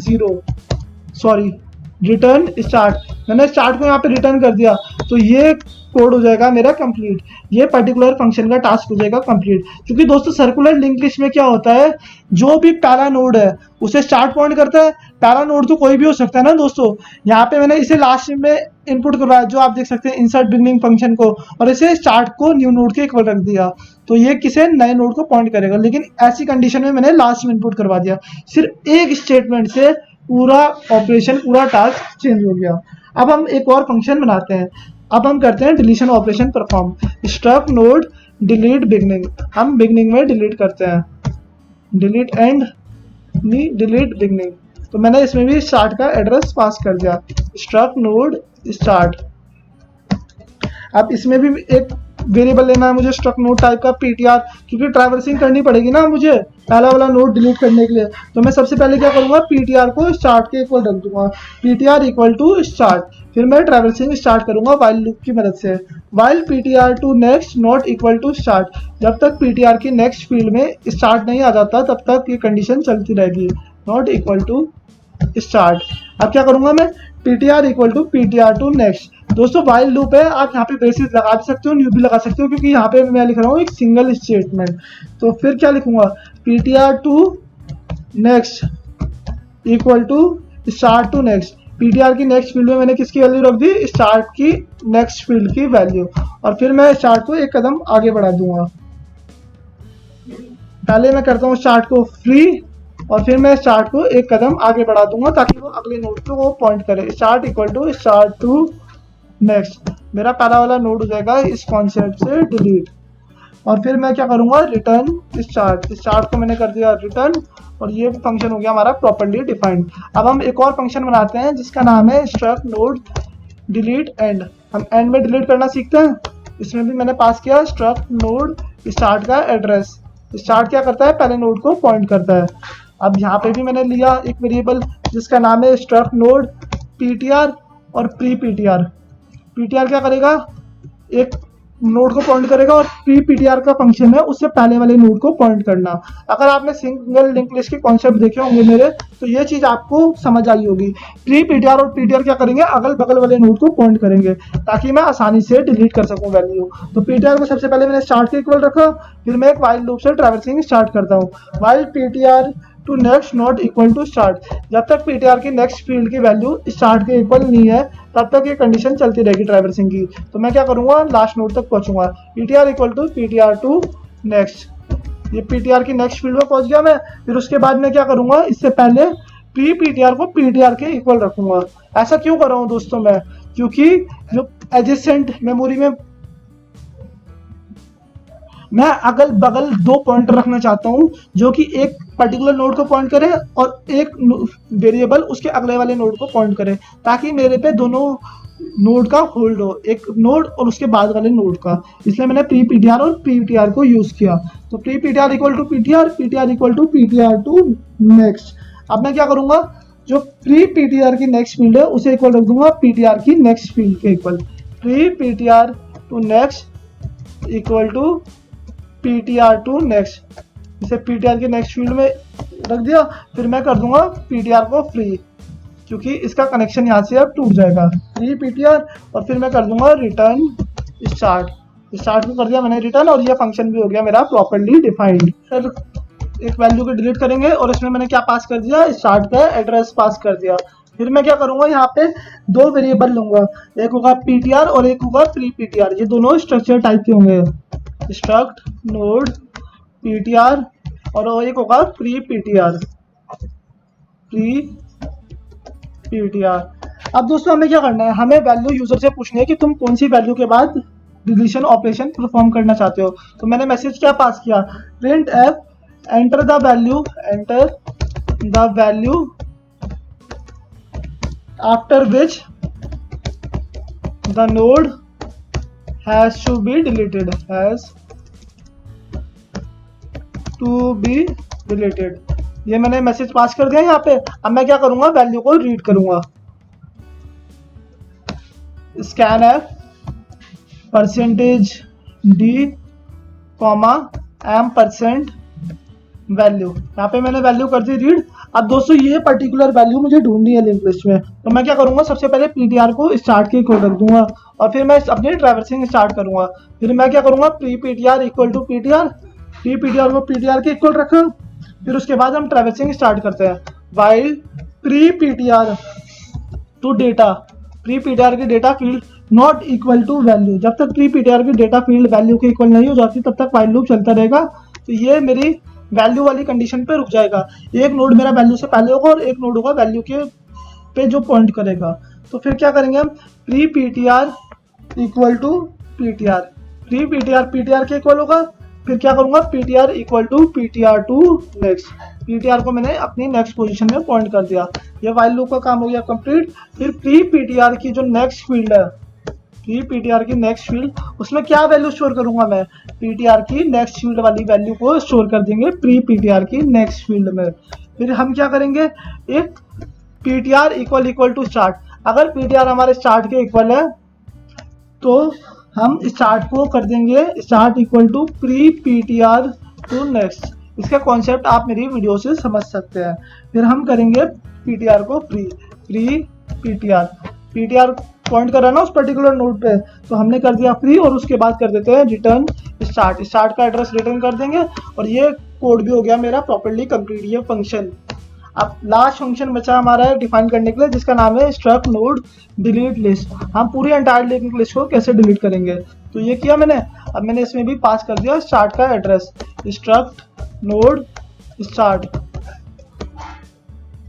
रिटर्न स्टार्ट, मैंने स्टार्ट को यहाँ पे रिटर्न कर दिया, तो ये कोड हो जाएगा मेरा कंप्लीट, ये पर्टिकुलर फंक्शन का टास्क हो जाएगा कंप्लीट। क्योंकि दोस्तों सर्कुलर लिंक लिस्ट में क्या होता है, जो भी पहला नोड है उसे स्टार्ट पॉइंट करता है। पहला नोड तो कोई भी हो सकता है ना दोस्तों, यहाँ पे मैंने इसे लास्ट में इनपुट कर रहा है, जो आप देख सकते हैं इंसर्ट बिगनिंग फंक्शन को, और इसे स्टार्ट को न्यू नोड के इक्वल रख दिया, तो ये किसी नए नोड को पॉइंट करेगा। लेकिन ऐसी कंडीशन में मैंने लास्ट में इनपुट करवा दिया, सिर्फ एक स्टेटमेंट से पूरा ऑपरेशन पूरा टास्क चेंज हो गया। अब हम एक और फंक्शन बनाते हैं, अब हम करते हैं deletion operation perform, struct node delete beginning, हम बिगनिंग में डिलीट करते हैं, डिलीट एंड डिलीट बिगनिंग। तो मैंने इसमें भी स्टार्ट का एड्रेस पास कर दिया, स्ट्रक्ट नोड स्टार्ट। अब इसमें भी एक वेरिएबल लेना है मुझे स्ट्रक्ट नोड टाइप का पीटीआर, क्योंकि ट्रैवर्सिंग करनी पड़ेगी ना मुझे पहला वाला नोड डिलीट करने के लिए। तो मैं सबसे पहले क्या करूंगा, पीटीआर को स्टार्ट के इक्वल रख दूंगा, पीटीआर इक्वल टू स्टार्ट, फिर मैं ट्रैवर्सिंग स्टार्ट करूंगा वाइल लूप की मदद से, while PTR to next not equal to start, जब तक पीटीआर की नेक्स्ट फील्ड में स्टार्ट नहीं आ जाता तब तक ये कंडीशन चलती रहेगी, नॉट इक्वल टू स्टार्ट। अब क्या करूंगा मैं, PTR equal to PTR to next. दोस्तों वाइल लूप है, आप यहाँ पे ब्रेसेस लगा सकते हो, न्यू भी लगा सकते हो, क्योंकि यहाँ पे मैं लिख रहा हूँ एक सिंगल स्टेटमेंट। तो फिर क्या लिखूंगा, PTR to next equal to start to next, PTR की नेक्स्ट फील्ड में मैंने किसकी वैल्यू रख दी, स्टार्ट की नेक्स्ट फील्ड की वैल्यू, और फिर मैं स्टार्ट को एक कदम आगे बढ़ा दूंगा। पहले मैं करता हूँ स्टार्ट को फ्री और फिर मैं स्टार्ट को एक कदम आगे बढ़ा दूंगा ताकि वो अगले नोड पे वो पॉइंट करे, start equal to start to next, मेरा पहला वाला नोड हो जाएगा इस कॉन्सेप्ट से डिलीट। और फिर मैं क्या करूंगा, रिटर्न स्टार्ट, स्टार्ट को मैंने कर दिया रिटर्न, और ये फंक्शन हो गया हमारा प्रॉपर्ली डिफाइंड। अब हम एक और फंक्शन बनाते हैं जिसका नाम है स्ट्रक्ट नोड डिलीट एंड, हम एंड में डिलीट करना सीखते हैं। इसमें भी मैंने पास किया स्ट्रक्ट नोड स्टार्ट का एड्रेस, स्टार्ट क्या करता है, पहले नोड को पॉइंट करता है। अब यहाँ पे भी मैंने लिया एक वेरिएबल जिसका नाम है स्ट्रक्ट नोड पीटीआर और प्री पीटीआर। पीटीआर क्या करेगा, एक नोड को पॉइंट करेगा, और प्री पीटीआर का फंक्शन है उससे पहले वाले नोड को पॉइंट करना। अगर आपने सिंगल लिंक लिस्ट के कॉन्सेप्ट देखे होंगे मेरे, तो ये चीज आपको समझ आई होगी। प्री पीटीआर और पीटीआर क्या करेंगे, अगल बगल वाले नोड को पॉइंट करेंगे ताकि मैं आसानी से डिलीट कर सकूं वैल्यू। तो पीटीआर को सबसे पहले मैंने स्टार्ट के इक्वल रखा, फिर मैं एक वाइल लूप से ट्रैवर्सिंग स्टार्ट करता हूँ, while PTR to next not equal to start, जब तक पीटीआर की नेक्स्ट फील्ड की वैल्यू स्टार्ट के इक्वल नहीं है तब तक ये कंडीशन चलती रहेगी ट्रैवर्सिंग की। तो मैं क्या करूंगा, लास्ट नोड तक पहुंचूंगा, PTR equal to PTR to next, ये पीटीआर की नेक्स्ट फील्ड में पहुंच गया मैं। फिर उसके बाद मैं क्या करूंगा, इससे पहले प्री पीटीआर को पीटीआर के इक्वल रखूंगा। ऐसा क्यों कर रहा हूं दोस्तों मैं, क्योंकि जो एडजेसेंट मेमोरी में मैं अगल बगल दो पॉइंटर रखना चाहता हूं जो कि एक पर्टिकुलर नोड को पॉइंट करे और एक वेरिएबल उसके अगले वाले नोड को पॉइंट करे, ताकि मेरे पे दोनों नोड का होल्ड हो, एक नोड और उसके बाद वाले नोड का। इसलिए मैंने प्री पीटीआर और पीटीआर को यूज किया। तो pre PTR equal to PTR, PTR equal to PTR to next. अब मैं क्या करूंगा, जो प्री पीटीआर की नेक्स्ट फील्ड है उसे इक्वल रख दूंगा पीटीआर की नेक्स्ट फील्ड के equal, pre PTR to next equal to ptr to next, इसे ptr के नेक्स्ट फील्ड में रख दिया। फिर मैं कर दूंगा ptr को फ्री, क्योंकि इसका कनेक्शन यहाँ से अब टूट जाएगा, फ्री ptr। और फिर मैं कर दूंगा रिटर्न स्टार्ट, स्टार्ट को कर दिया मैंने रिटर्न, और ये फंक्शन भी हो गया मेरा प्रॉपर्ली डिफाइंड। फिर एक वैल्यू को डिलीट करेंगे और इसमें मैंने क्या पास कर दिया, स्टार्ट का एड्रेस पास कर दिया। फिर मैं क्या करूंगा, यहाँ पे दो वेरिएबल लूंगा, एक होगा ptr और एक होगा प्री ptr, ये दोनों स्ट्रक्चर टाइप के होंगे, स्ट्रक्ट नोड ptr और एक होगा प्री ptr, प्री ptr। अब दोस्तों हमें क्या करना है, हमें वैल्यू यूजर से पूछनी है कि तुम कौन सी वैल्यू के बाद डिलीशन ऑपरेशन परफॉर्म करना चाहते हो। तो मैंने मैसेज क्या पास किया, print f enter the value, enter the value after which the node has to be deleted, has to be deleted. ये मैंने मैसेज पास कर दिया यहाँ पे। अब मैं क्या करूंगा, वैल्यू को रीड करूंगा, scan F percentage D comma M percent value, यहाँ पे मैंने वैल्यू कर दी रीड। अब दोस्तों ये पर्टिकुलर वैल्यू मुझे ढूंढनी है लिंक लिस्ट में, तो मैं क्या करूंगा, सबसे पहले ptr को स्टार्ट के इक्वल रख दूंगा और फिर मैं अपनी ट्रैवर्सिंग स्टार्ट करूंगा। फिर मैं क्या करूंगा, pre ptr equal to ptr, pre ptr को ptr के इक्वल रखा। फिर उसके बाद हम ट्रैवर्सिंग स्टार्ट करते हैं, while pre ptr to data, pre ptr की data field not equal to value, जब तक प्री ptr की डेटा फील्ड वैल्यू के इक्वल नहीं हो जाती तब तक वाइल लूप चलता रहेगा। तो ये मेरी वैल्यू वाली कंडीशन पे रुक जाएगा, एक नोड मेरा वैल्यू से पहले होगा और एक नोड होगा वैल्यू के पे जो पॉइंट करेगा। तो फिर क्या करेंगे हम, pre ptr equal to ptr, pre ptr ptr के इक्वल होगा। फिर क्या करूंगा, ptr equal to ptr to next, ptr को मैंने अपनी नेक्स्ट पोजीशन में पॉइंट कर दिया। ये वाइल लूप का काम हो गया कंप्लीट। फिर प्री ptr की जो नेक्स्ट फील्ड है, प्री ptr की नेक्स्ट फील्ड, उसमें क्या वैल्यू स्टोर करूंगा मैं, ptr की नेक्स्ट फील्ड वाली वैल्यू को स्टोर कर देंगे प्री ptr की नेक्स्ट फील्ड में। फिर हम क्या करेंगे, एक ptr equal equal to start, अगर ptr हमारे स्टार्ट के इक्वल है तो हम स्टार्ट को कर देंगे start equal to pre ptr to next. इसका कॉन्सेप्ट आप मेरी वीडियो से समझ सकते हैं। फिर हम करेंगे ptr को प्री ptr, ptr पॉइंट कर रहा है ना उस पर्टिकुलर नोड पे, तो हमने कर दिया फ्री और उसके बाद कर देते हैं रिटर्न स्टार्ट, स्टार्ट का एड्रेस रिटर्न कर देंगे और ये कोड भी हो गया मेरा प्रॉपर्ली कंप्लीट, ये फंक्शन। अब लास्ट फंक्शन बचा हमारा है डिफाइन करने के लिए, जिसका नाम है स्ट्रक्ट नोड डिलीट लिस्ट। हम पूरी एंटायर लिंक लिस्ट को कैसे डिलीट करेंगे, तो ये किया मैंने। अब मैंने इसमें भी पास कर दिया स्टार्ट का address, struct node start,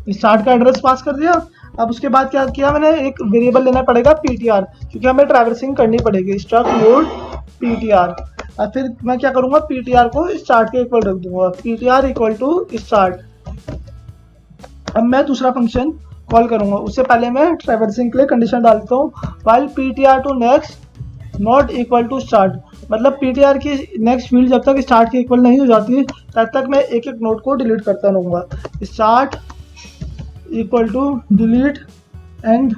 start का एड्रेस पास कर दिया। अब उसके बाद क्या किया मैंने, एक वेरिएबल लेना पड़ेगा ptr, क्योंकि हमें ट्रैवर्सिंग करनी पड़ेगी, स्ट्रक्ट नोड ptr। अब फिर मैं क्या करूंगा, ptr को स्टार्ट के इक्वल रख दूंगा, ptr इक्वल टू स्टार्ट। अब मैं दूसरा फंक्शन कॉल करूंगा, उससे पहले मैं ट्रैवर्सिंग के लिए कंडीशन डालता हूँ, while ptr to next not equal to start, मतलब ptr की नेक्स्ट फील्ड जब तक स्टार्ट के इक्वल नहीं हो जाती तब तक मैं एक एक नोड को डिलीट करता रहूंगा। Start equal to delete end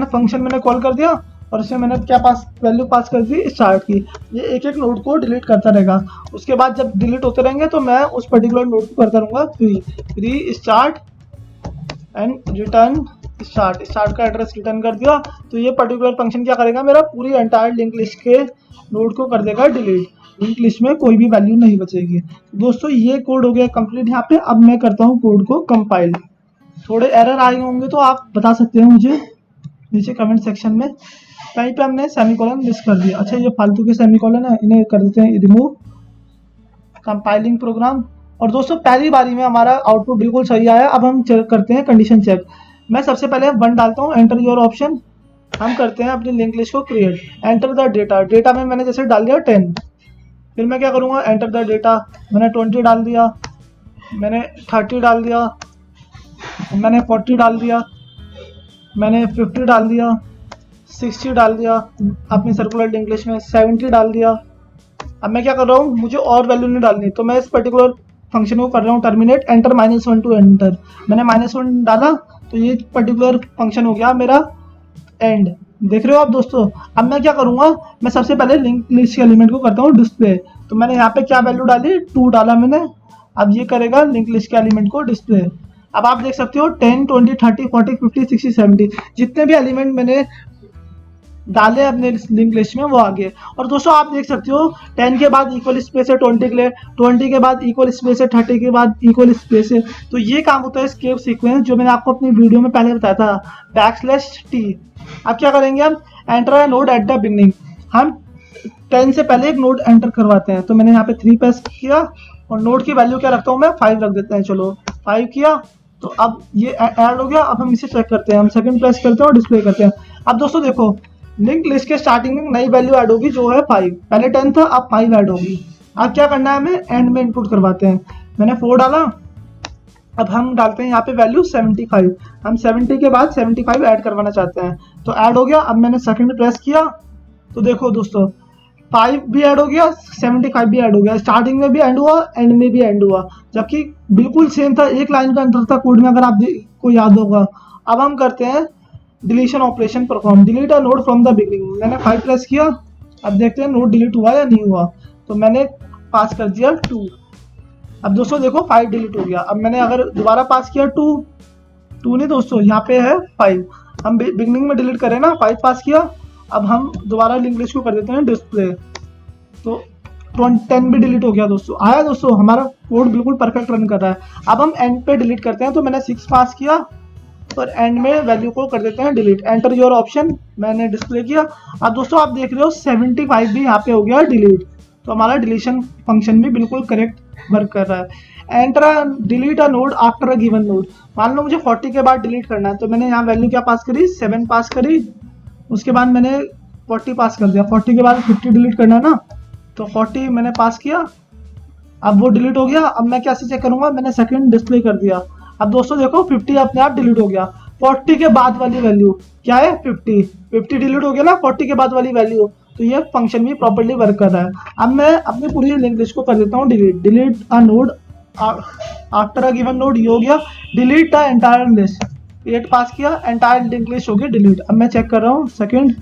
function मैंने कॉल कर दिया और इसमें मैंने क्या पास वैल्यू पास कर दी स्टार्ट की। ये एक एक नोड को डिलीट करता रहेगा, उसके बाद जब डिलीट होते रहेंगे तो मैं उस पर्टिकुलर नोड को करता रहूँगा free start and return start, start का एड्रेस रिटर्न कर दिया। तो ये पर्टिकुलर फंक्शन क्या करेगा, मेरा पूरी एंटायर लिंक लिस्ट के नोड को कर देगा डिलीट, लिंक लिस्ट में कोई भी वैल्यू नहीं बचेगी। दोस्तों ये कोड हो गया कंप्लीट यहाँ पे। अब मैं करता हूँ कोड को कंपाइल। थोड़े एरर आए होंगे तो आप बता सकते हो मुझे नीचे कमेंट सेक्शन में। कहीं पे हमने सेमीकोलन मिस कर दिया, अच्छा ये फालतू के सेमीकोलन है, इन्हें कर देते हैं रिमूव, कंपाइलिंग प्रोग्राम। और दोस्तों पहली बारी में हमारा आउटपुट बिल्कुल सही आया। अब हम करते हैं कंडीशन चेक। मैं सबसे पहले 1 डालता हूँ, एंटर योर ऑप्शन। हम करते हैं अपनी लिंक लिस्ट को create, enter the data, data में मैंने जैसे डाल दिया 10। फिर मैं क्या करूँगा, एंटर द डेटा, मैंने 20 डाल दिया, मैंने 30 डाल दिया, मैंने 40 डाल दिया, मैंने 50 डाल दिया, 60 डाल दिया, अपनी सर्कुलर लिंक लिस्ट में 70 डाल दिया। अब मैं क्या कर रहा हूँ, मुझे और वैल्यू नहीं डालनी, तो मैं इस पर्टिकुलर फंक्शन को कर रहा हूँ टर्मिनेट, एंटर -1 टू एंटर। मैंने -1 डाला तो ये पर्टिकुलर फंक्शन हो गया मेरा एंड। देख रहे हो आप दोस्तों। अब मैं क्या करूंगा, मैं सबसे पहले लिंक लिस्ट के एलिमेंट को करता हूँ डिस्प्ले। तो मैंने यहाँ पे क्या वैल्यू डाली, 2 डाला मैंने। अब ये करेगा लिंक लिस्ट के एलिमेंट को डिस्प्ले। अब आप देख सकते हो 10, 20, 30, 40, 50, 60, 70 जितने भी एलिमेंट मैंने डाले अपने लिंक लिस्ट में वो आ गए। और दोस्तों आप देख सकते हो 10 के बाद इक्वल स्पेस है 20 के लिए, 20 के बाद इक्वल स्पेस है 30 के बाद इक्वल स्पेस है। तो ये काम होता है एस्केप सीक्वेंस, जो मैंने आपको अपनी वीडियो में पहले बताया था, \t। अब क्या करेंगे हम, enter a node at the beginning. हम 10 से पहले एक नोड एंटर करवाते हैं। तो मैंने यहाँ पे 3 प्रेस किया और नोड की वैल्यू क्या रखता हूँ मैं, 5 रख देते हैं। चलो 5 किया तो अब ये ऐड हो गया। अब हम इसे चेक करते हैं, हम सेकंड प्रेस करते हैं और डिस्प्ले करते हैं। अब दोस्तों देखो लिंक लिस्ट के स्टार्टिंग में नई वैल्यू ऐड होगी जो है 5, पहले 10 था अब 5 ऐड होगी। अब क्या करना है, हमें एंड में इनपुट करवाते हैं। मैंने 4 डाला, अब हम डालते हैं यहाँ पे वैल्यू 75। हम 70 के बाद 75 ऐड करवाना चाहते हैं। तो ऐड हो गया। अब मैंने सेकंड प्रेस किया तो देखो दोस्तों 5 भी ऐड हो गया, 75 भी ऐड हो गया। स्टार्टिंग में भी एंड हुआ, एंड में भी एंड हुआ, जबकि बिल्कुल सेम था, एक लाइन का अंतर था कोड में, अगर आपको याद होगा। अब हम करते हैं deletion operation perform, delete a node from the beginning. मैंने 5 प्रेस किया, अब देखते हैं नोड डिलीट हुआ या नहीं हुआ। तो मैंने पास कर दिया 2। अब दोस्तों देखो 5 डिलीट हो गया। अब मैंने अगर दोबारा पास किया 2 नहीं दोस्तों, यहाँ पे है 5। हम बिगिनिंग में डिलीट करें ना, 5 पास किया। अब हम दोबारा लिंक लिस्ट को कर देते हैं डिस्प्ले। तो 10 भी डिलीट हो गया दोस्तों। आया दोस्तों, हमारा कोड बिल्कुल परफेक्ट रन कर रहा है। अब हम एंड पे डिलीट करते हैं। तो मैंने 6 पास किया और एंड में वैल्यू को कर देते हैं डिलीट। एंटर योर ऑप्शन, मैंने डिस्प्ले किया। अब दोस्तों आप देख रहे हो 75 भी यहाँ पे हो गया डिलीट। तो हमारा डिलीशन फंक्शन भी बिल्कुल करेक्ट वर्क कर रहा है। Enter delete a node after a given node. मान लो मुझे 40 के बाद डिलीट करना है। तो मैंने यहाँ वैल्यू क्या पास करी, 7 पास करी। उसके बाद मैंने 40 पास कर दिया। 40 के बाद 50 डिलीट करना है ना, तो 40 मैंने पास किया। अब वो डिलीट हो गया। अब मैं कैसे चेक करूंगा, मैंने सेकंड डिस्प्ले कर दिया। अब दोस्तों देखो 50 अपने आप डिलीट हो गया। 40 के बाद वाली वैल्यू क्या है, 50 डिलीट हो गया ना 40 के बाद वाली वैल्यू। तो ये फंक्शन भी प्रॉपर्ली वर्क कर रहा है। अब मैं अपनी पूरी लिंक लिस्ट को कर देता हूँ delete. Delete a node after a given node, ये हो गया। डिलीट द एंटायर लिस्ट, 8 पास किया, एंटायर लिंक लिस्ट हो गई डिलीट। अब मैं चेक कर रहा हूँ सेकंड,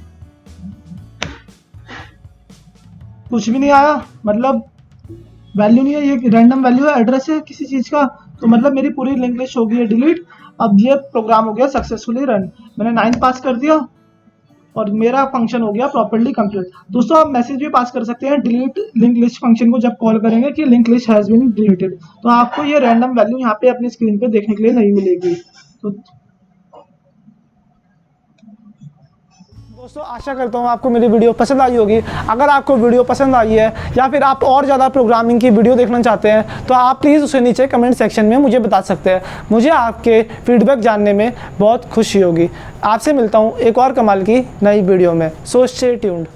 कुछ भी नहीं आया, मतलब वैल्यू नहीं है, ये रैंडम वैल्यू है, एड्रेस है किसी चीज का। तो मतलब मेरी पूरी लिंक लिस्ट हो गई है डिलीट। अब ये प्रोग्राम हो गया सक्सेसफुली रन। मैंने 9 पास कर दिया और मेरा फंक्शन हो गया प्रॉपर्ली कंप्लीट। दोस्तों आप मैसेज भी पास कर सकते हैं डिलीट लिंक लिस्ट फंक्शन को जब कॉल करेंगे कि link list has been deleted. तो आपको ये रैंडम वैल्यू यहाँ पे अपनी स्क्रीन पे देखने के लिए नहीं मिलेगी। तो दोस्तों आशा करता हूँ आपको मेरी वीडियो पसंद आई होगी। अगर आपको वीडियो पसंद आई है या फिर आप और ज़्यादा प्रोग्रामिंग की वीडियो देखना चाहते हैं तो आप प्लीज़ उसे नीचे कमेंट सेक्शन में मुझे बता सकते हैं। मुझे आपके फीडबैक जानने में बहुत खुशी होगी। आपसे मिलता हूँ एक और कमाल की नई वीडियो में। So stay tuned.